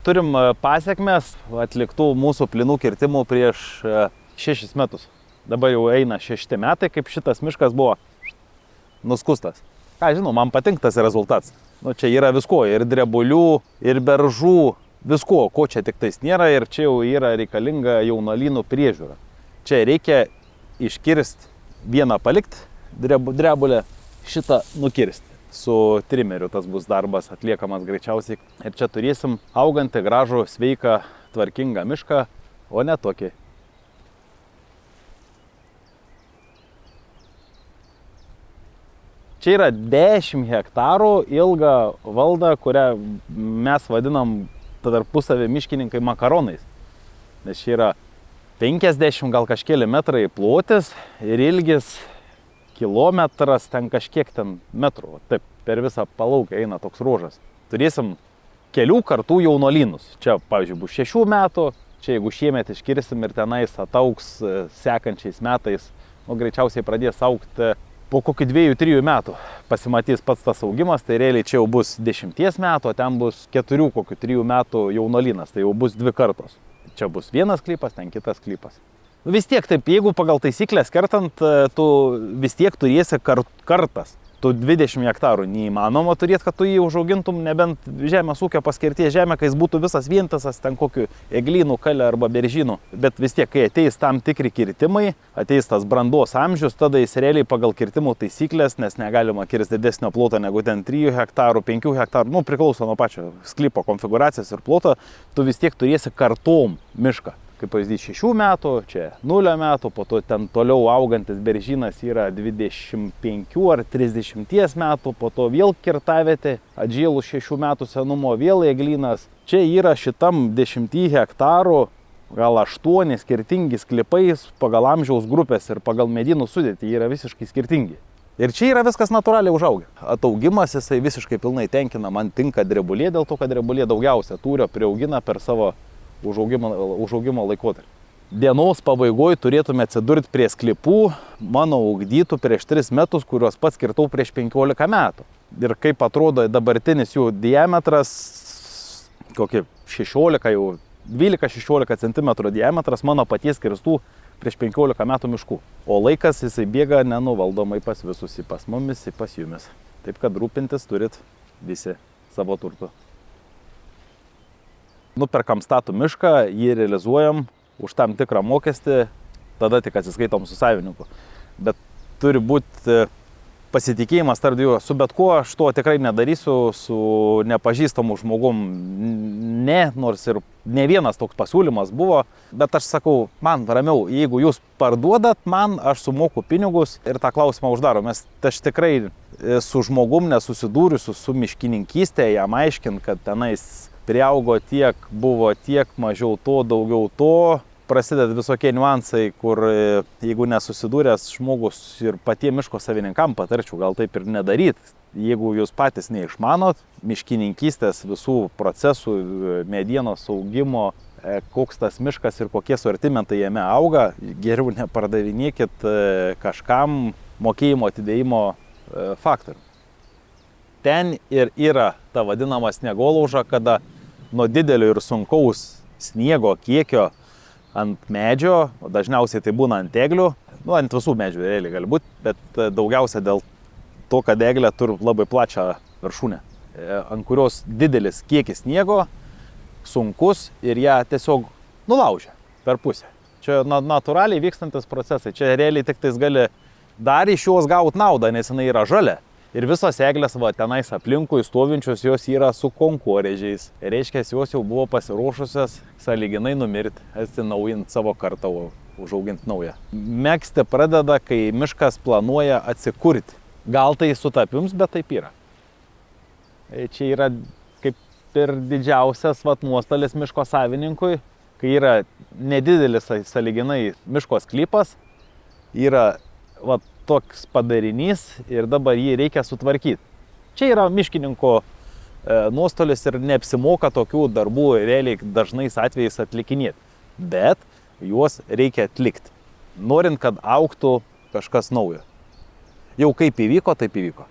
turim pasiekmes atliktų mūsų plynų kirtimų prieš 6 metus. Dabar jau eina 6 metai, kaip šitas miškas buvo nuskustas. Ką žinau, man patinka tas rezultatas. Nu, čia yra visko, ir drebulių, ir beržų, visko, ko čia tik tais nėra, ir čia jau yra reikalinga jaunolynų priežiūra. Čia reikia iškirsti vieną palikti, drebulę, šitą nukirsti. Su trimeriu tas bus darbas atliekamas greičiausiai. Ir čia turėsim augantį, gražų, sveiką, tvarkingą mišką, o ne tokį. Čia yra 10 hektarų ilga valda, kurią mes vadinam tarpusavį miškininkai makaronais. Nes čia yra 50 gal kažkeli metrai plotis ir ilgis kilometras, ten kažkiek ten metrų. Taip, per visą palaukę eina toks ruožas. Turėsim kelių kartų jaunolynus. Čia, pavyzdžiui, bus 6 metų, čia jeigu šiemet iškirsim ir tenais ataugs sekančiais metais, greičiausiai pradės augti po kokį 2-3 metų. Pasimatys pats tas augimas, tai realiai čia jau bus 10 metų, o ten bus 4-3 metų jaunolynas, tai jau bus 2 kartos. Čia bus vienas sklypas, ten kitas sklypas. Vis tiek taip, jeigu pagal taisyklės kertant, tu vis tiek turėsi kartas. Tu 20 hektarų neįmanoma turėti, kad tu jį užaugintum, nebent žemės ūkio paskirties žemė, kai jis būtų visas vientisas, ten kokiu eglynų, kalė arba beržynų. Bet vis tiek, kai ateis tam tikri kirtimai, ateis tas brandos amžius, tada jis realiai pagal kirtimų taisyklės, nes negalima kirsti didesnio ploto negu ten 3 hektarų, 5 hektarų, priklauso nuo pačio sklypo konfiguracijos ir ploto, tu vis tiek turėsi kartom mišką. Kaip pavyzdys 6 metų, čia 0 metų, po to ten toliau augantis beržynas yra 25 ar 30 metų, po to vėl kirtavietė, atžėlus 6 metų senumo, vėl eglynas. Čia yra šitam 10 hektarų, gal 8 skirtingi sklypai pagal amžiaus grupės ir pagal medynų sudėtį yra visiškai skirtingi. Ir čia yra viskas natūraliai užaugę. Ataugimas jisai visiškai pilnai tenkina, man tinka drebulė, dėl to, kad drebulė daugiausia tūrio priaugina per savo užaugimo laikotarpį. Dienos pabaigoje turėtume atsidurti prie sklypų, mano ugdytų prieš 3 metus, kuriuos pats kirtau prieš 15 metų. Ir kaip atrodo dabartinis jų diametras, kokį 12-16 cm diametras mano paties kirstų prieš 15 metų miškų. O laikas jisai bėga nenuvaldomai pas visus, į pas mumis, į pas jumis. Taip kad rūpintis turit visi savo turtu. Nuperkam statų mišką, jį realizuojam už tam tikrą mokestį, tada tik atsiskaitom su savininku. Bet turi būti pasitikėjimas tarp jų. Su bet kuo aš to tikrai nedarysiu, su nepažįstamu žmogum ne, nors ir ne vienas toks pasiūlymas buvo. Bet aš sakau, man ramiau, jeigu jūs parduodat man, aš sumoku pinigus ir tą klausimą uždarom. Nes aš tikrai su žmogum nesusidūrusiu su miškininkystė, jam aiškint, kad tenais priaugo tiek, buvo tiek, mažiau to, daugiau to. Prasideda visokie niuansai, kur jeigu nesusidūręs žmogus ir patie miško savininkam patarčiau gal taip ir nedaryti. Jeigu jūs patys neišmanot miškininkystės visų procesų, medienos augimo, koks tas miškas ir kokie sortimentai jame auga, geriau nepardavinėkit kažkam mokėjimo atidėjimo faktorių. Ten ir yra ta vadinama sniegolauža, kada nuo didelio ir sunkaus sniego kiekio ant medžio, o dažniausiai tai būna ant eglių, ant visų medžių realiai gali būti, bet daugiausia dėl to, kad eglė turi labai plačią viršūnę, ant kurios didelis kiekis sniego, sunkus ir ją tiesiog nulaužia per pusę. Čia natūraliai vykstantis procesai, čia realiai tik tais gali dar iš jos gauti naudą, nes jinai yra žalia. Ir visos eglės tenais aplinkui stovinčios jos yra su konkorėžiais. Reiškia, jos jau buvo pasiruošusios sąlyginai numirti, atsinaujinti savo kartą, užauginti naują. Megzti pradeda, kai miškas planuoja atsikurti. Gal tai sutapims, bet taip yra. Čia yra kaip ir didžiausias nuostolis miško savininkui, kai yra nedidelis sąlyginai miško sklypas, yra toks padarinys ir dabar jį reikia sutvarkyti. Čia yra miškininko nuostolis ir neapsimoka tokių darbų realiai dažnais atvejais atlikinėti. Bet juos reikia atlikti, norint, kad augtų kažkas naujo. Jau kaip įvyko, taip įvyko.